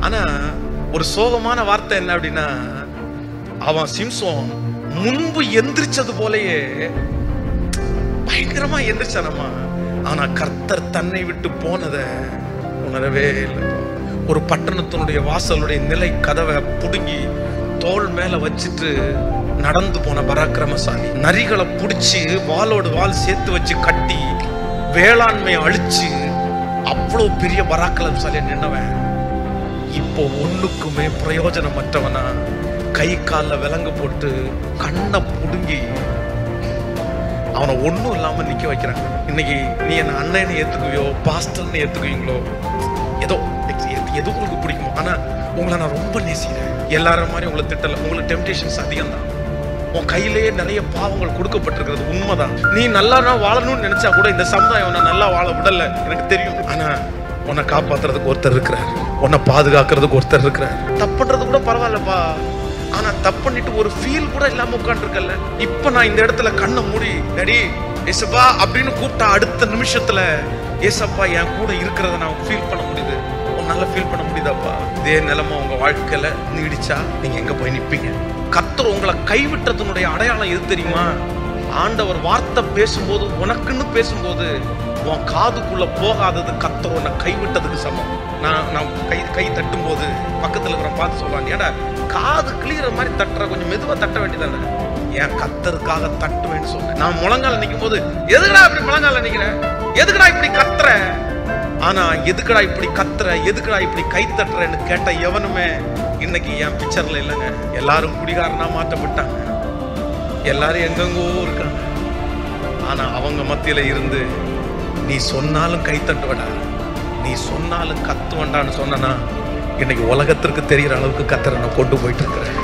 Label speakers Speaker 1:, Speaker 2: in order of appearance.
Speaker 1: ஆனா ஒரு சோகமான வார்த்தை என்ன அப்படின்னா, அவன் சிம்சோன் முன்பு எந்திரிச்சது போலயே பயங்கரமா எந்திரிச்சானம்மா. ஆனா கர்த்தர் தன்னை விட்டு போனதை உணரவே இல்லை. ஒரு பட்டணத்தினுடைய வாசலுடைய நிலை கதவை புடுங்கி தோல் மேல வச்சுட்டு நடந்து போன பராக்கிரமசாலி, நரிகளை பிடிச்சி வாளோடு வாள் சேர்த்து வச்சு கட்டி வேளாண்மையை அழிச்சு அவ்வளவு பெரிய பராக்கிரமசாலியா நின்னவன் இப்போ ஒண்ணுக்குமே பிரயோஜனமற்றவனா கை காலில் விலங்கு போட்டு கண்ணை புடுங்கி அவனை ஒன்றும் இல்லாம நிக்க வைக்கிறாங்க. இன்னைக்கு நீ என்ன அண்ணனை ஏத்துக்குவியோ பாஸ்டர்னு ஏத்துக்குவீங்களோ, ஏதோ எது உங்களுக்கு பிடிக்குமோ, ஆனா உங்களை நான் ரொம்ப நேசிக்கிறேன். எல்லாரும் மாதிரி உங்களை திட்டல, உங்களுக்கு டெம்டேஷன்ஸ் அதிகம் தான். உன் கையிலேயே நிறைய பாவங்கள் கொடுக்கப்பட்டிருக்கிறது உண்மைதான். நீ நல்லா வாழணும்னு நினைச்சா கூட இந்த சமுதாயம் உன்னை நல்லா வாழ விடல, எனக்கு தெரியும். ஆனா உன்னை காப்பாத்துறதுக்கு ஒருத்தர் இருக்கிறார், உன்னை பாதுகாக்கிறதுக்கு ஒருத்தர் இருக்கிறார். தப்புன்றது கூட பரவாயில்லப்பா, ஆனா தப்பு பண்ணிட்டு ஒரு ஃபீல் கூட இல்லாம உட்காந்துருக்கல. இப்ப நான் இந்த இடத்துல கண்ணை மூடி டேடி ஏசப்பா அப்படின்னு கூப்பிட்டா அடுத்த நிமிஷத்துல ஏசப்பா என் கூட இருக்கிறத நான் ஃபீல் பண்ண முடியுது. நல்லா ஃபீல் பண்ண முடியுதாப்பா? இதே நிலைமை உங்க வாழ்க்கையில நீடிச்சா நீங்க எங்க போய் நிப்பீங்க? கர்த்தர் உங்களை கைவிட்டதனுடைய அடையாளம் எது தெரியுமா? ஆண்டவர் வார்த்தை பேசும்போது, உனக்குன்னு பேசும்போது உன் காதுக்குள்ள போகாதது கர்த்தர் உன்னை கைவிட்டதுக்கு சமம். நான் கை தட்டும் போது பக்கத்துல இருக்கிற பார்த்து சொல்றான், ஏடா காது கிளியற மாதிரி தட்டுற, கொஞ்சம் மெதுவா தட்ட வேண்டியதானே. ஏன் கர்த்தருக்காக தட்டுவேன்னு சொன்னேன். நான் முழங்கால நிற்கும் போது எதுக்குடா இப்படி முழங்கால நிக்கிறேன், எதுக்குடா இப்படி கத்துற, ஆனா எதுக்குடா இப்படி கத்துற, எதுக்குடா இப்படி கை தட்டுறன்னு கேட்ட எவனுமே இன்னைக்கு என் பிக்சர்ல இல்லைங்க. எல்லாரும் குடிகாரனா மாற்றப்பட்டாங்க, எல்லாரும் எங்கெங்கோ இருக்காங்க. ஆனா அவங்க மத்தியில இருந்து நீ சொன்னாலும் கை தட்டுவடா, நீ சொன்னாலும் கத்துவண்டான்னு சொன்னா இன்னைக்கு உலகத்திற்கு தெரிகிற அளவுக்கு கத்தரை நான் கொண்டு போயிட்டு இருக்கிறேன்.